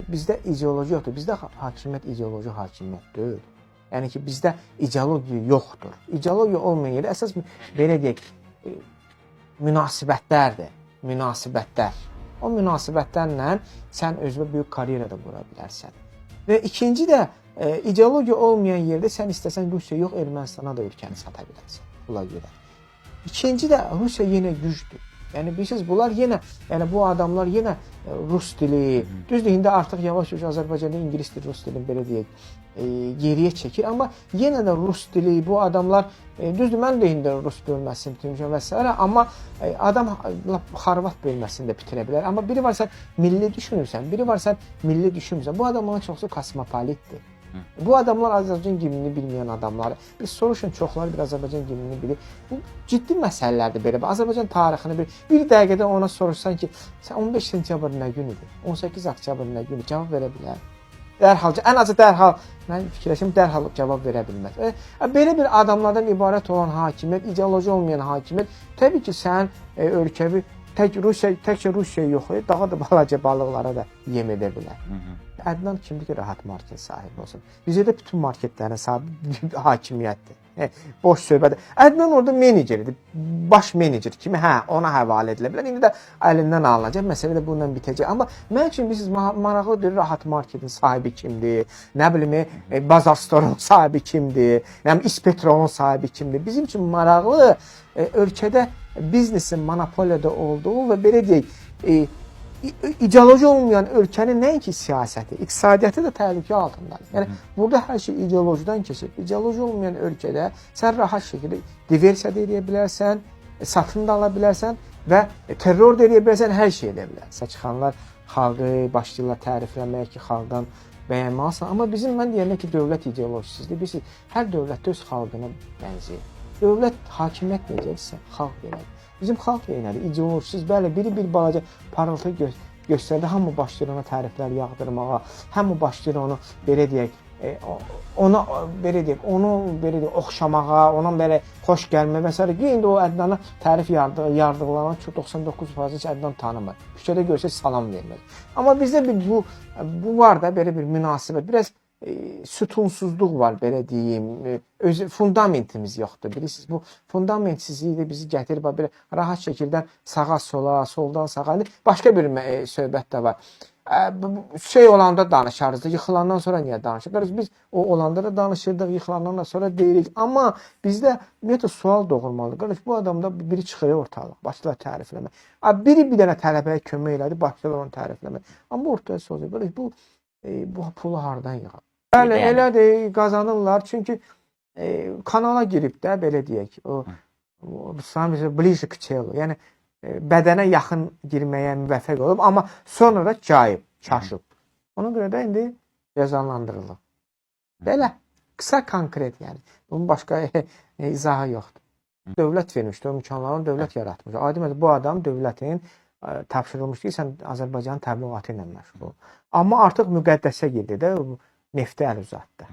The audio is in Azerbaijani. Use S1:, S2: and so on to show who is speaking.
S1: Bizdə ideoloji yoxdur. Bizdə hakimiyyət ideoloji hakimiyyət deyil. Yəni ki, bizdə ideologiya yoxdur. İdeologiya olmayan yerdə əsas belə deyək, münasibətlərdir. Münasibətlər. O münasibətlərlə sən özünə böyük karyera da qura bilərsən. Və ikinci də ideologiya olmayan yerdə sən istəsən Rusiya yox, Ermənistana da ölkəni sata bilərsən. Buna görə. İkinci də Rusiya yenə gücdür. Yəni bilirsiniz, bunlar yenə, yəni bu adamlar yenə rus dili, düzdür, indi artıq yavaş-yavaş Azərbaycanda ingilis dili, rus dili belə deyək, geriyə çəkir, amma yenə də rus dili, bu adamlar, düzdür, mən də indi rus bölməsini bitirmişəm və s. Amma adam xorvat bölməsini də bitirə bilər. Amma biri var sən milli düşünürsən, biri var sən milli düşünmürsən. Bu adamların çoxsu kosmopolitdir. Bu adamlar Azərbaycan gimnini bilməyən adamlar. Biz soruşun, çoxları bir Azərbaycan gimnini bilir. Bu ciddi məsələlərdir belə. Azərbaycan tarixini bir dəqiqədə ona soruşsan ki, sən 15 sentyabr nə günüdür? 18 oktyabr nə günüdür? Cavab verə bilər. Dərhal, ən azı dərhal, mən fikirləşim, dərhal cavab verə bilməz. Belə bir adamlardan ibarət olan hakimiyyət, ideoloji olmayan hakimiyyət, təbii ki, sən ölkəvi təkcə Rusiya yox, daha da balaca balıqlara da yem edə bilər. Ədnan kimdir ki, rahat market sahibi olsun? Bizə də bütün marketlərin sahibi hakimiyyətdir. Boş söhbədir. Ədnan orada meneceridir, baş menecer kimi, ona həvalə edilə bilər. İndi də əlindən alınacaq, məsələ də bununla bitəcək. Amma mən üçün biz maraqlıdır, rahat marketin sahibi kimdir, nə bilim, Bazar Store'un sahibi kimdir, İspetrolun sahibi kimdir. Bizim üçün maraqlı ölkədə biznesin monopoliyada olduğu və belə deyək, ideoloji olmayan ölkənin nəinki siyasəti, iqtisadiyyatı da təhlükə altındadır. Yəni, burada hər şey ideolojidən keçir. İdeoloji olmayan ölkədə sən rahat şəkildə diversiya da edə bilərsən, satın da ala bilərsən və terror da edə bilərsən, hər şey edə bilərsən. Saçıxanlar xalqı başlayırlar tərifləməyə ki, xalqdan bəyənməlisən. Amma bizim, mən deyəndə ki, dövlət ideolojisidir. Bilirsiniz, hər dövlət öz xalqına bənzəyir. Dövlət hakimiyyət necədirsə, xalq belədir. Bizim xalq beynədir, ideolojisiz, bəli, bir balaca parıltı göstərdi, hamı başlayır ona təriflər yağdırmağa, hamı başlayır onu, belə deyək, onu oxşamağa, ona belə xoş gəlmə və s. İndi o Ədnana tərif yardıqlarına 99% heç Ədnan tanımır. Küçədə görsə salam verməz. Amma bizdə bu var da, belə bir münasibət, biraz sütunsuzluq var, belə deyim, fundamentimiz yoxdur, bilirsiniz, bu fundamentsizliyi də bizi gətirib, belə rahat şəkildə sağa sola, soldan sağa, başqa bir söhbət də var. Şey olanda danışarız da, yıxılandan sonra niyə danışırıq? Biz o olanda da danışırdıq, yıxılandan sonra deyirik, amma bizdə ümumiyyətlə sual doğurmalıdır. Qardaş, bu adamda biri çıxır ortalıq, başlayırlar tərifləmək. Biri bir dənə tələbəyə kömək elədi, başlayırlar onu tərifləmək. Amma ortaya soruyor, qardaş, bu pulu hardan yığır? Bəli, elədir, qazanırlar. Çünki kanala girib də, belə deyək, bliже k telu, yəni bədənə yaxın girməyə müvəffəq olub, amma sonra da cayıb, çaşıb. Ona görə də indi cəzalandırılır. Belə, qısa, konkret, yəni. Bunun başqa izahı yoxdur. Dövlət vermişdir, o imkanlarını dövlət yaratmış. Adil, bu adam dövlətin tapşırılmışdır ki, sən Azərbaycanın təbliğatı ilə məşğul ol. Amma artıq müqəddəsə girdi də, neftə əl uzatdı.